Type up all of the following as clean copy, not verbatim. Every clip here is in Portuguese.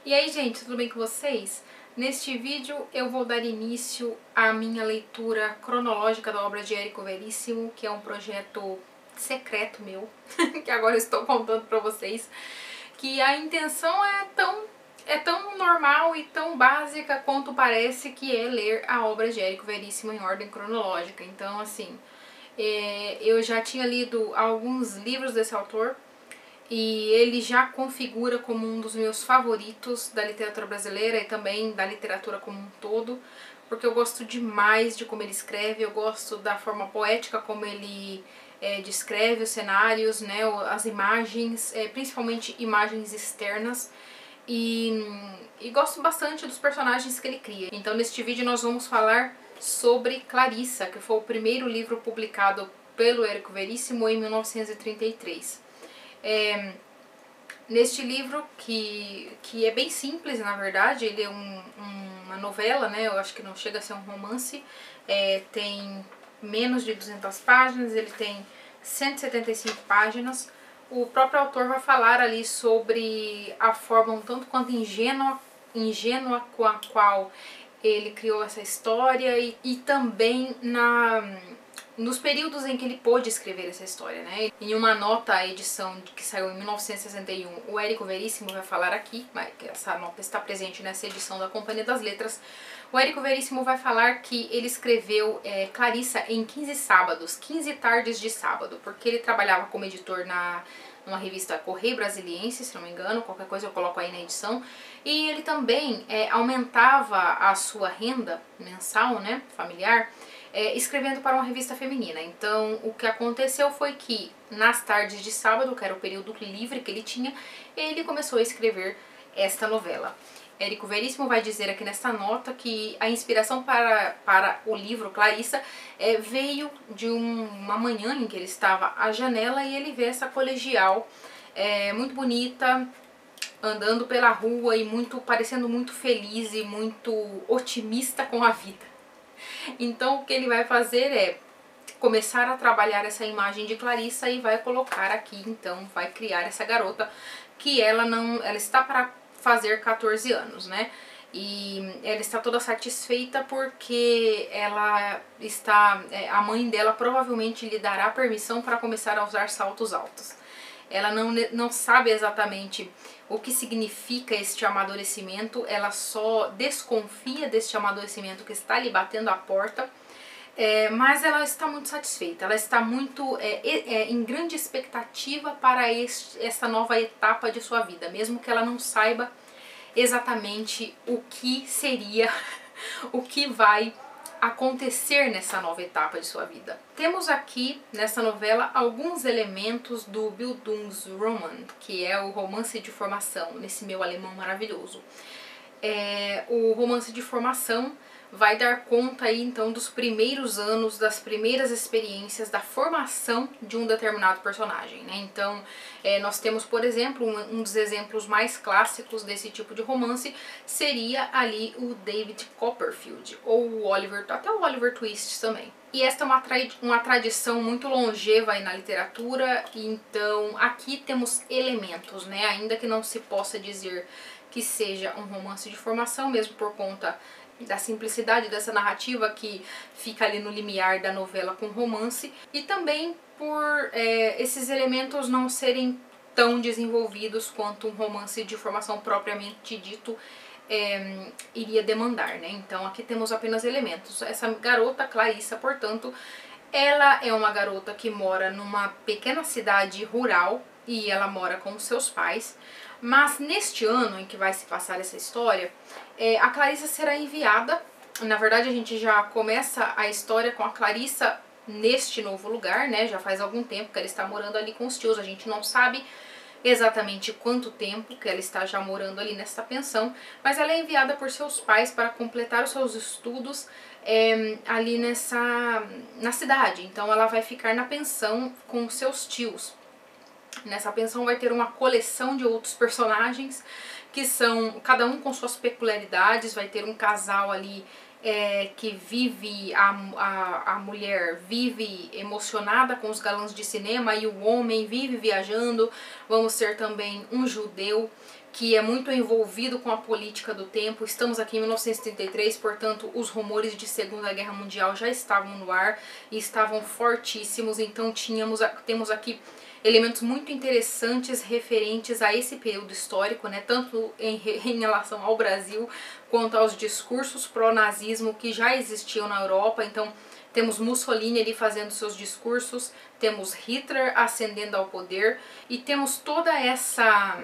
E aí, gente, tudo bem com vocês? Neste vídeo eu vou dar início à minha leitura cronológica da obra de Érico Veríssimo, que é um projeto secreto meu, que agora eu estou contando pra vocês, que a intenção é tão normal e tão básica quanto parece, que é ler a obra de Érico Veríssimo em ordem cronológica. Então, assim, eu já tinha lido alguns livros desse autor, e ele já configura como um dos meus favoritos da literatura brasileira e também da literatura como um todo, porque eu gosto demais de como ele escreve, eu gosto da forma poética como ele descreve os cenários, né, as imagens, principalmente imagens externas, e gosto bastante dos personagens que ele cria. Então neste vídeo nós vamos falar sobre Clarissa, que foi o primeiro livro publicado pelo Érico Veríssimo em 1933. Neste livro, que é bem simples, na verdade, ele é uma novela, né? Eu acho que não chega a ser um romance, tem menos de 200 páginas, ele tem 175 páginas. O próprio autor vai falar ali sobre a forma um tanto quanto ingênua com a qual ele criou essa história, e também nos períodos em que ele pôde escrever essa história, né? Em uma nota à edição que saiu em 1961, o Érico Veríssimo vai falar aqui, mas essa nota está presente nessa edição da Companhia das Letras. O Érico Veríssimo vai falar que ele escreveu Clarissa em 15 sábados, 15 tardes de sábado, porque ele trabalhava como editor numa revista Correio Brasiliense, se não me engano, qualquer coisa eu coloco aí na edição, e ele também aumentava a sua renda mensal, né, familiar, escrevendo para uma revista feminina. Então o que aconteceu foi que nas tardes de sábado, que era o período livre que ele tinha, ele começou a escrever esta novela. Érico Veríssimo vai dizer aqui nesta nota que a inspiração para o livro Clarissa veio de uma manhã em que ele estava à janela e ele vê essa colegial muito bonita, andando pela rua e parecendo muito feliz e muito otimista com a vida. Então o que ele vai fazer é começar a trabalhar essa imagem de Clarissa e vai colocar aqui, então vai criar essa garota que ela está para fazer 14 anos, né? E ela está toda satisfeita porque ela está, a mãe dela provavelmente lhe dará permissão para começar a usar saltos altos. Ela não sabe exatamente o que significa este amadurecimento, ela só desconfia deste amadurecimento que está lhe batendo à porta, mas ela está muito satisfeita, ela está muito em grande expectativa para essa nova etapa de sua vida, mesmo que ela não saiba exatamente o que seria, o que vai acontecer nessa nova etapa de sua vida. Temos aqui nessa novela alguns elementos do Bildungsroman, que é o romance de formação, nesse meu alemão maravilhoso. O romance de formação vai dar conta aí então dos primeiros anos, das primeiras experiências, da formação de um determinado personagem, né? Então nós temos, por exemplo, um dos exemplos mais clássicos desse tipo de romance seria ali o David Copperfield, ou o Oliver, até o Oliver Twist também. E esta é uma tradição muito longeva aí na literatura, então aqui temos elementos, né? Ainda que não se possa dizer que seja um romance de formação, mesmo por conta da simplicidade dessa narrativa que fica ali no limiar da novela com romance, e também por esses elementos não serem tão desenvolvidos quanto um romance de formação propriamente dito iria demandar, né? Então aqui temos apenas elementos. Essa garota, Clarissa, portanto, ela é uma garota que mora numa pequena cidade rural e ela mora com seus pais. Mas neste ano em que vai se passar essa história, a Clarissa será enviada. Na verdade, a gente já começa a história com a Clarissa neste novo lugar, né? Já faz algum tempo que ela está morando ali com os tios. A gente não sabe exatamente quanto tempo que ela está já morando ali nessa pensão, mas ela é enviada por seus pais para completar os seus estudos ali na cidade. Então ela vai ficar na pensão com seus tios. Nessa pensão vai ter uma coleção de outros personagens que são, cada um com suas peculiaridades. Vai ter um casal ali que vive, a mulher vive emocionada com os galãs de cinema e o homem vive viajando. Vamos ter também um judeu que é muito envolvido com a política do tempo. Estamos aqui em 1933, portanto, os rumores de Segunda Guerra Mundial já estavam no ar e estavam fortíssimos, então temos aqui elementos muito interessantes referentes a esse período histórico, né, tanto em relação ao Brasil quanto aos discursos pró-nazismo que já existiam na Europa. Então, temos Mussolini ali fazendo seus discursos, temos Hitler ascendendo ao poder e temos toda essa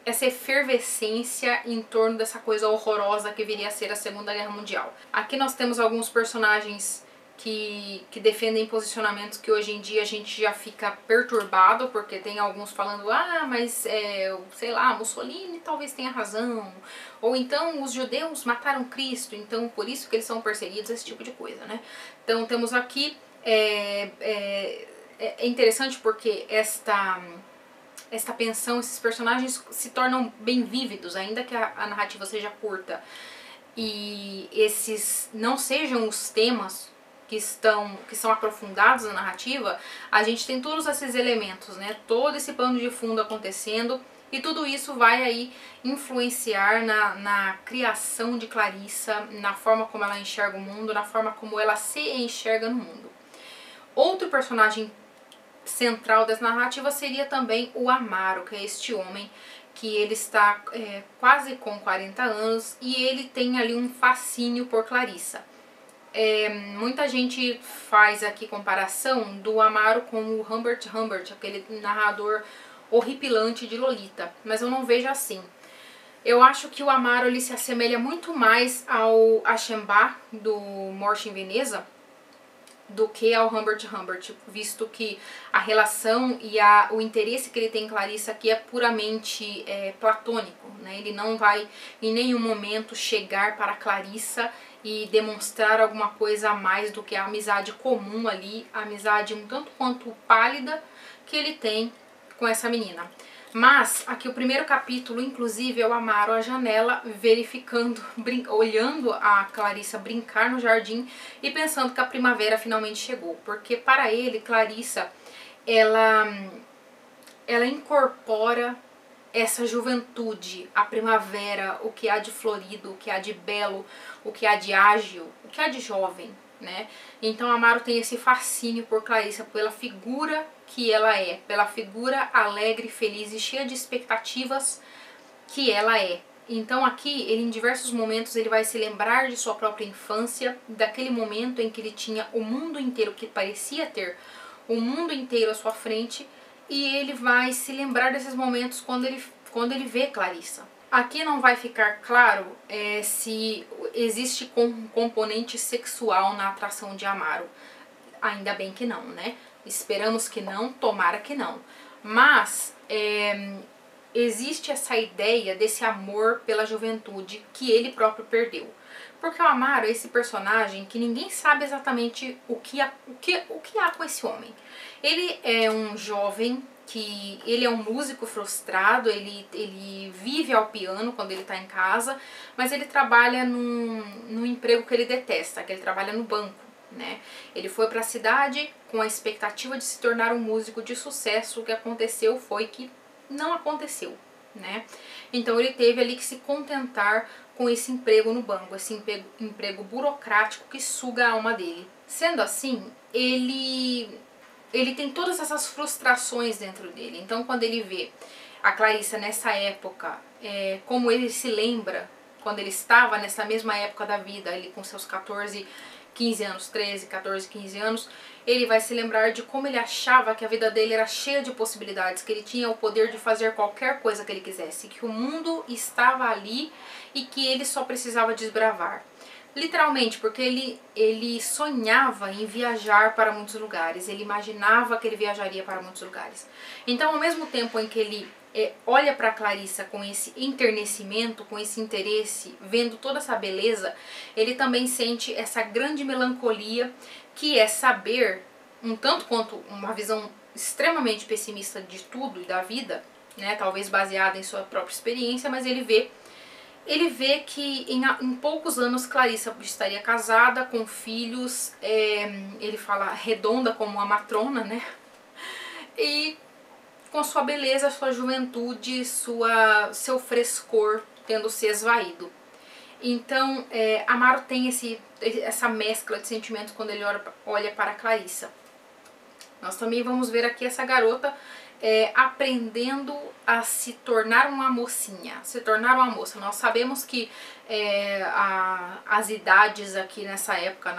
efervescência em torno dessa coisa horrorosa que viria a ser a Segunda Guerra Mundial. Aqui nós temos alguns personagens que defendem posicionamentos que hoje em dia a gente já fica perturbado, porque tem alguns falando, mas sei lá, Mussolini talvez tenha razão, ou então os judeus mataram Cristo, então por isso que eles são perseguidos, esse tipo de coisa, né? Então temos aqui, é interessante porque esta pensão, esses personagens se tornam bem vívidos, ainda que a narrativa seja curta, e esses não sejam os temas que são aprofundados na narrativa, a gente tem todos esses elementos, né? Todo esse pano de fundo acontecendo, e tudo isso vai aí influenciar na criação de Clarissa, na forma como ela enxerga o mundo, na forma como ela se enxerga no mundo. Outro personagem central dessa narrativa seria também o Amaro, que é este homem que ele está quase com 40 anos e ele tem ali um fascínio por Clarissa. Muita gente faz aqui comparação do Amaro com o Humbert Humbert, aquele narrador horripilante de Lolita, mas eu não vejo assim. Eu acho que o Amaro ele se assemelha muito mais ao Aschenbach do Morte em Veneza do que ao Humbert Humbert, visto que a relação e o interesse que ele tem em Clarissa aqui é puramente platônico, né? Ele não vai em nenhum momento chegar para Clarissa e demonstrar alguma coisa a mais do que a amizade comum ali, a amizade um tanto quanto pálida que ele tem com essa menina. Mas aqui o primeiro capítulo, inclusive, é o Amaro à janela, verificando, olhando a Clarissa brincar no jardim e pensando que a primavera finalmente chegou. Porque para ele, Clarissa, ela incorpora essa juventude, a primavera, o que há de florido, o que há de belo, o que há de ágil, o que há de jovem, né? Então Amaro tem esse fascínio por Clarissa, pela figura que ela é, pela figura alegre, feliz e cheia de expectativas que ela é. Então aqui, ele em diversos momentos, ele vai se lembrar de sua própria infância, daquele momento em que ele tinha o mundo inteiro, que parecia ter o mundo inteiro à sua frente, e ele vai se lembrar desses momentos quando ele vê Clarissa. Aqui não vai ficar claro se existe um componente sexual na atração de Amaro. Ainda bem que não, né? Esperamos que não, tomara que não. Mas existe essa ideia desse amor pela juventude que ele próprio perdeu. Porque o Amaro é esse personagem que ninguém sabe exatamente o que há com esse homem. Ele é um jovem ele é um músico frustrado, ele vive ao piano quando ele está em casa, mas ele trabalha num emprego que ele detesta, que ele trabalha no banco, né? Ele foi para a cidade com a expectativa de se tornar um músico de sucesso. O que aconteceu foi que não aconteceu, né? Então ele teve ali que se contentar com esse emprego no banco, esse emprego burocrático que suga a alma dele. Sendo assim, ele tem todas essas frustrações dentro dele. Então quando ele vê a Clarissa nessa época, como ele se lembra quando ele estava nessa mesma época da vida, ele com seus 14, 15 anos, 13, 14, 15 anos, ele vai se lembrar de como ele achava que a vida dele era cheia de possibilidades, que ele tinha o poder de fazer qualquer coisa que ele quisesse, que o mundo estava ali e que ele só precisava desbravar. Literalmente, porque ele sonhava em viajar para muitos lugares, ele imaginava que ele viajaria para muitos lugares. Então, ao mesmo tempo em que ele olha para Clarissa com esse enternecimento, com esse interesse, vendo toda essa beleza, ele também sente essa grande melancolia, que é saber, um tanto quanto uma visão extremamente pessimista de tudo e da vida, né, talvez baseada em sua própria experiência, mas ele vê que em poucos anos Clarissa estaria casada, com filhos, ele fala redonda como uma matrona, né? E com sua beleza, sua juventude, seu frescor tendo se esvaído. Então, Amaro tem essa mescla de sentimentos quando ele olha para Clarissa. Nós também vamos ver aqui essa garota aprendendo a se tornar uma mocinha, se tornar uma moça. Nós sabemos que as idades aqui nessa época,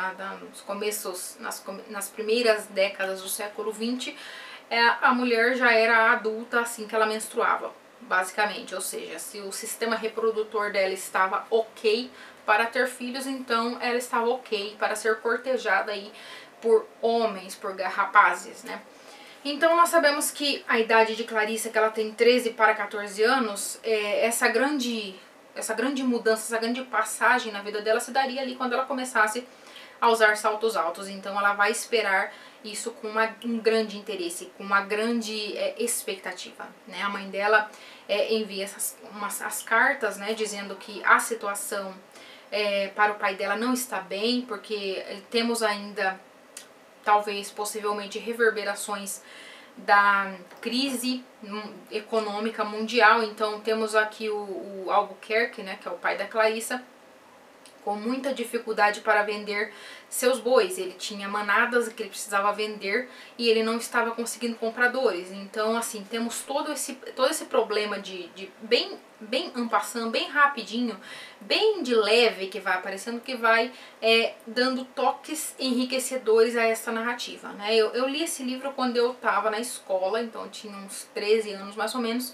nos começos, nas primeiras décadas do século XX, a mulher já era adulta assim que ela menstruava, basicamente. Ou seja, se o sistema reprodutor dela estava ok para ter filhos, então ela estava ok para ser cortejada aí por homens, por rapazes, né? Então nós sabemos que a idade de Clarissa, que ela tem 13 para 14 anos, essa grande mudança, essa grande passagem na vida dela se daria ali quando ela começasse a usar saltos altos. Então ela vai esperar isso com um grande interesse, com uma grande expectativa, né? A mãe dela envia as cartas, né, dizendo que a situação para o pai dela não está bem, porque temos ainda talvez possivelmente reverberações da crise econômica mundial. Então temos aqui o Albuquerque, né, que é o pai da Clarissa, com muita dificuldade para vender seus bois. Ele tinha manadas que ele precisava vender e ele não estava conseguindo compradores. Então, assim, temos todo esse problema de bem en passant, bem rapidinho, bem de leve, que vai aparecendo, que vai dando toques enriquecedores a essa narrativa, né? Eu li esse livro quando eu estava na escola, então eu tinha uns 13 anos mais ou menos,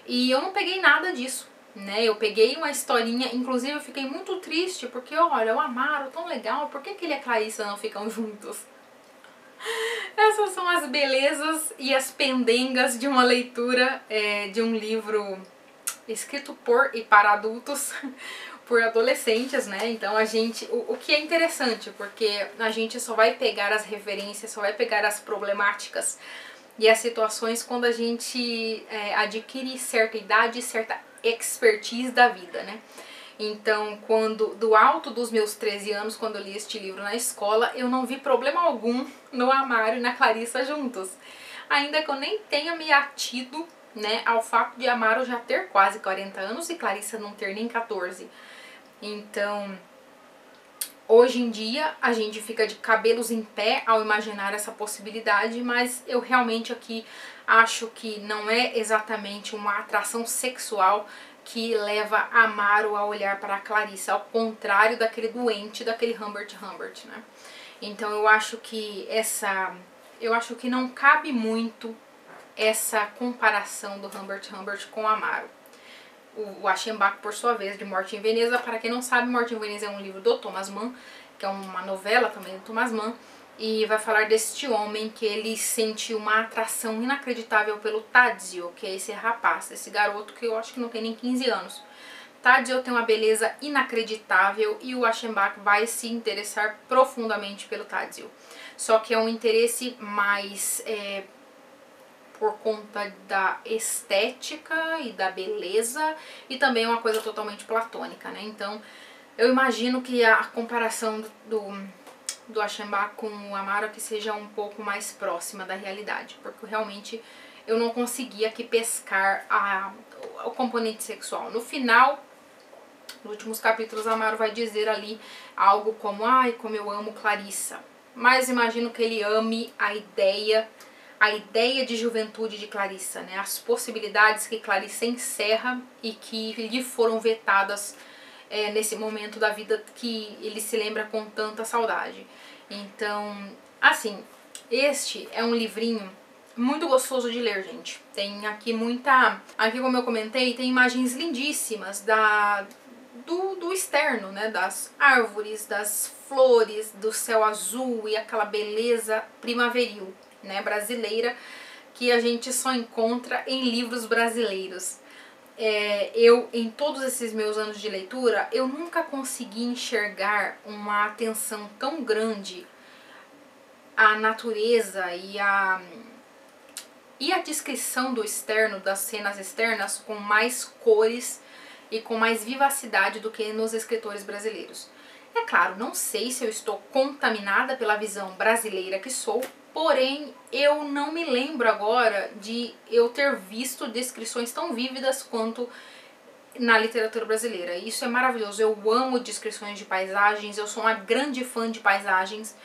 e eu não peguei nada disso, né? Eu peguei uma historinha, inclusive eu fiquei muito triste, porque olha, o Amaro tão legal, por que ele e a Clarissa não ficam juntos? Essas são as belezas e as pendengas de uma leitura de um livro escrito por e para adultos, por adolescentes, né? Então o que é interessante, porque a gente só vai pegar as referências, só vai pegar as problemáticas e as situações quando a gente adquire certa idade, certa expertise da vida, né? Então, do alto dos meus 13 anos, quando eu li este livro na escola, eu não vi problema algum no Amaro e na Clarissa juntos. Ainda que eu nem tenha me atido, né, ao fato de Amaro já ter quase 40 anos e Clarissa não ter nem 14. Então, hoje em dia, a gente fica de cabelos em pé ao imaginar essa possibilidade, mas eu realmente aqui acho que não é exatamente uma atração sexual que leva Amaro a olhar para a Clarissa, ao contrário daquele doente, daquele Humbert, né? Então eu acho que não cabe muito essa comparação do Humbert com Amaro. O Aschenbach, por sua vez, de Morte em Veneza, para quem não sabe, Morte em Veneza é um livro do Thomas Mann, que é uma novela também do Thomas Mann, e vai falar deste homem que ele sente uma atração inacreditável pelo Tadzio, que é esse rapaz, esse garoto que eu acho que não tem nem 15 anos. Tadzio tem uma beleza inacreditável e o Aschenbach vai se interessar profundamente pelo Tadzio. Só que é um interesse mais por conta da estética e da beleza, e também uma coisa totalmente platônica, né? Então eu imagino que a comparação do Aschenbach com o Amaro aqui seja um pouco mais próxima da realidade, porque realmente eu não consegui aqui pescar o componente sexual. No final, nos últimos capítulos, Amaro vai dizer ali algo como: ai, como eu amo Clarissa. Mas imagino que ele ame a ideia de juventude de Clarissa, né? As possibilidades que Clarissa encerra e que lhe foram vetadas nesse momento da vida que ele se lembra com tanta saudade. Então, assim, este é um livrinho muito gostoso de ler, gente. Tem aqui aqui, como eu comentei, tem imagens lindíssimas do externo, né? Das árvores, das flores, do céu azul e aquela beleza primaveril, né, brasileira, que a gente só encontra em livros brasileiros. Em todos esses meus anos de leitura, eu nunca consegui enxergar uma atenção tão grande à natureza e à descrição do externo, das cenas externas, com mais cores e com mais vivacidade do que nos escritores brasileiros. É claro, não sei se eu estou contaminada pela visão brasileira que sou, porém eu não me lembro agora de eu ter visto descrições tão vívidas quanto na literatura brasileira. Isso é maravilhoso, eu amo descrições de paisagens, eu sou uma grande fã de paisagens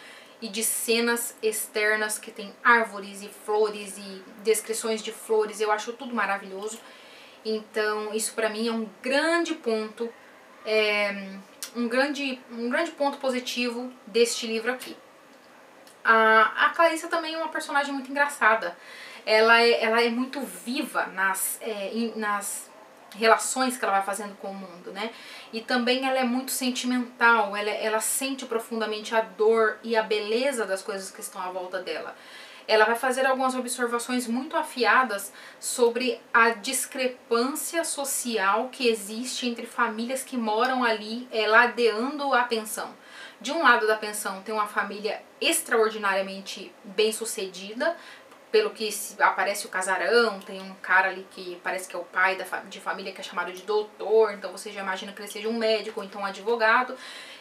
e de cenas externas que tem árvores e flores e descrições de flores, eu acho tudo maravilhoso. Então isso pra mim é um grande ponto, um grande ponto positivo deste livro aqui. A Clarissa também é uma personagem muito engraçada, ela é muito viva nas relações que ela vai fazendo com o mundo, né? E também ela é muito sentimental, ela sente profundamente a dor e a beleza das coisas que estão à volta dela. Ela vai fazer algumas observações muito afiadas sobre a discrepância social que existe entre famílias que moram ali ladeando a pensão. De um lado da pensão tem uma família extraordinariamente bem sucedida, pelo que aparece o casarão, tem um cara ali que parece que é o pai de família que é chamado de doutor, então você já imagina que ele seja um médico ou então um advogado.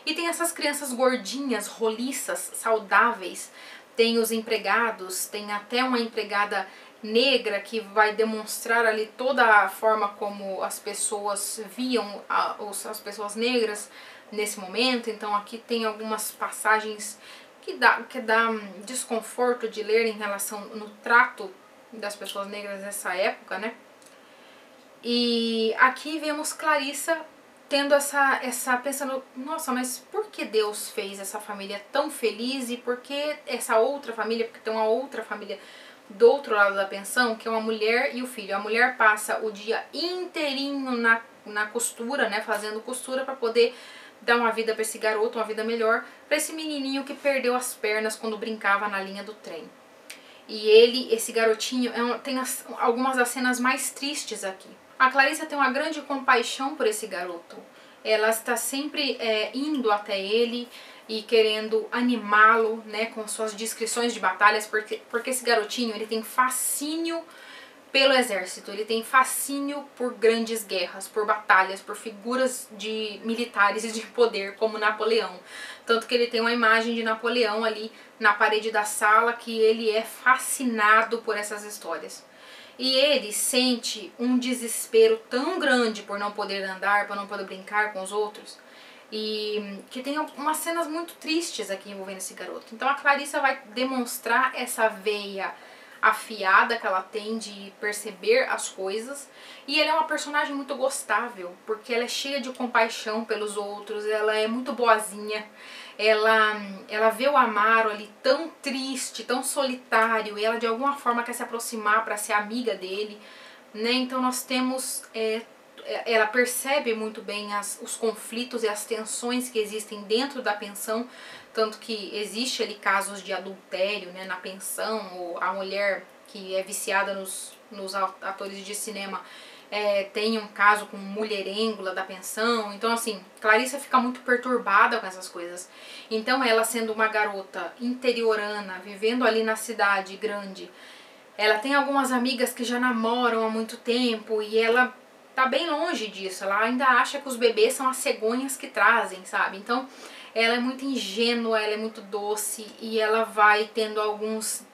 E tem essas crianças gordinhas, roliças, saudáveis, tem os empregados, tem até uma empregada negra que vai demonstrar ali toda a forma como as pessoas viam as pessoas negras nesse momento. Então aqui tem algumas passagens que dá desconforto de ler em relação no trato das pessoas negras nessa época, né? E aqui vemos Clarissa tendo pensando, nossa, mas por que Deus fez essa família tão feliz e por que essa outra família, porque tem uma outra família do outro lado da pensão, que é uma mulher e o filho. A mulher passa o dia inteirinho na costura, né, fazendo costura para poder dar uma vida para esse garoto, uma vida melhor, para esse menininho que perdeu as pernas quando brincava na linha do trem. E esse garotinho, tem algumas das cenas mais tristes aqui. A Clarissa tem uma grande compaixão por esse garoto. Ela está sempre indo até ele e querendo animá-lo, né, com suas descrições de batalhas, porque esse garotinho ele tem fascínio pelo exército, ele tem fascínio por grandes guerras, por batalhas, por figuras de militares e de poder, como Napoleão. Tanto que ele tem uma imagem de Napoleão ali na parede da sala, que ele é fascinado por essas histórias. E ele sente um desespero tão grande por não poder andar, por não poder brincar com os outros, e que tem umas cenas muito tristes aqui envolvendo esse garoto. Então a Clarissa vai demonstrar essa veia afiada que ela tem de perceber as coisas, e ela é uma personagem muito gostável, porque ela é cheia de compaixão pelos outros, ela é muito boazinha, ela vê o Amaro ali tão triste, tão solitário, e ela de alguma forma quer se aproximar para ser amiga dele, né? Então nós temos, ela percebe muito bem os conflitos e as tensões que existem dentro da pensão, tanto que existe ali casos de adultério, né, na pensão, ou a mulher que é viciada nos atores de cinema tem um caso com mulherengo da pensão. Então assim, Clarissa fica muito perturbada com essas coisas. Então ela, sendo uma garota interiorana, vivendo ali na cidade grande, ela tem algumas amigas que já namoram há muito tempo e ela tá bem longe disso. Ela ainda acha que os bebês são as cegonhas que trazem, sabe? Então ela é muito ingênua, ela é muito doce e ela vai tendo algumas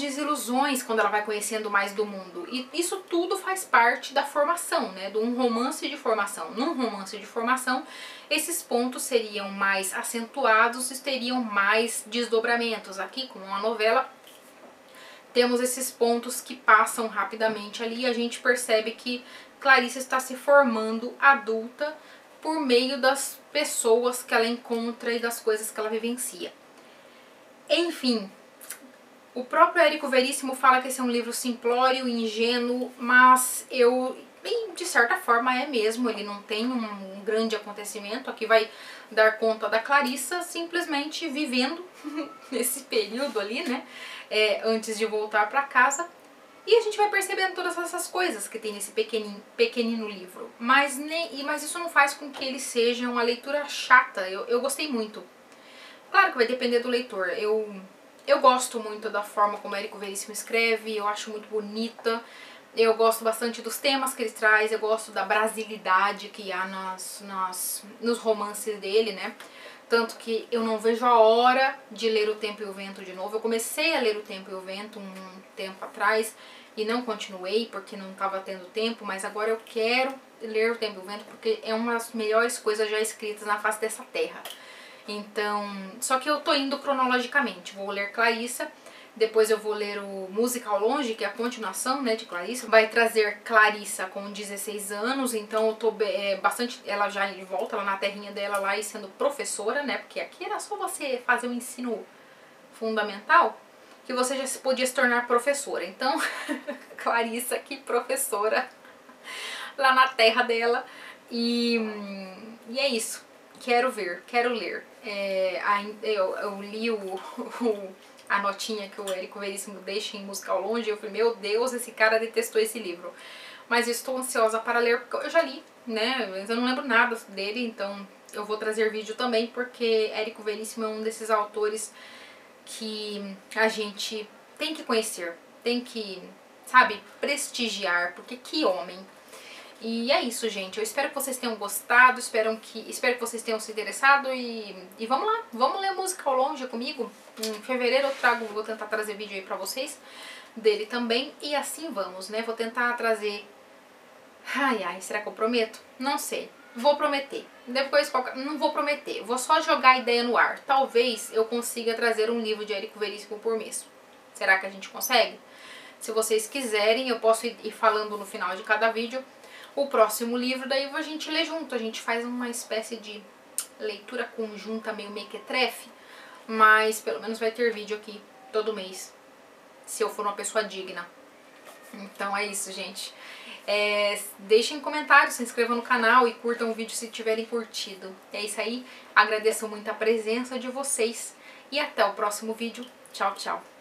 desilusões quando ela vai conhecendo mais do mundo. E isso tudo faz parte da formação, né? De um romance de formação. Num romance de formação, esses pontos seriam mais acentuados e teriam mais desdobramentos. Aqui, como uma novela, temos esses pontos que passam rapidamente ali e a gente percebe que Clarissa está se formando adulta por meio das pessoas que ela encontra e das coisas que ela vivencia. Enfim, o próprio Érico Veríssimo fala que esse é um livro simplório, ingênuo, mas de certa forma é mesmo, ele não tem um grande acontecimento. Aqui vai dar conta da Clarissa simplesmente vivendo nesse período ali, né, antes de voltar para casa. E a gente vai percebendo todas essas coisas que tem nesse pequenino livro. Mas isso não faz com que ele seja uma leitura chata. Eu gostei muito. Claro que vai depender do leitor. Eu gosto muito da forma como Érico Veríssimo escreve, eu acho muito bonita. Eu gosto bastante dos temas que ele traz, eu gosto da brasilidade que há nos romances dele, né? Tanto que eu não vejo a hora de ler O Tempo e o Vento de novo. Eu comecei a ler O Tempo e o Vento um tempo atrás e não continuei porque não estava tendo tempo, mas agora eu quero ler O Tempo e o Vento porque é uma das melhores coisas já escritas na face dessa terra. Então, só que eu tô indo cronologicamente. Vou ler Clarissa, depois eu vou ler o Música ao Longe, que é a continuação, né, de Clarissa. Vai trazer Clarissa com 16 anos, então eu tô bastante... Ela já volta lá na terrinha dela lá e sendo professora, né, porque aqui era só você fazer o ensino fundamental que você já podia se tornar professora. Então, Clarissa aqui, professora, lá na terra dela. E é isso. Quero ver, quero ler. Eu li a notinha que o Érico Veríssimo deixa em Música ao Longe e eu falei, meu Deus, esse cara detestou esse livro. Mas eu estou ansiosa para ler porque eu já li, né? Mas eu não lembro nada dele, então eu vou trazer vídeo também porque Érico Veríssimo é um desses autores que a gente tem que conhecer, tem que, sabe, prestigiar, porque que homem. E é isso, gente. Eu espero que vocês tenham gostado, espero que vocês tenham se interessado e vamos lá, vamos ler Música ao Longe comigo. Em fevereiro eu vou tentar trazer vídeo aí pra vocês dele também e assim vamos, né? Vou tentar trazer... Ai, será que eu prometo? Não sei. Vou prometer. Depois, não vou prometer. Vou só jogar a ideia no ar. Talvez eu consiga trazer um livro de Érico Veríssimo por mês. Será que a gente consegue? Se vocês quiserem, eu posso ir falando no final de cada vídeo o próximo livro, daí a gente lê junto, a gente faz uma espécie de leitura conjunta, meio mequetrefe, mas pelo menos vai ter vídeo aqui todo mês, se eu for uma pessoa digna. Então é isso, gente. Deixem comentários, se inscrevam no canal e curtam o vídeo se tiverem curtido. É isso aí, agradeço muito a presença de vocês e até o próximo vídeo. Tchau, tchau.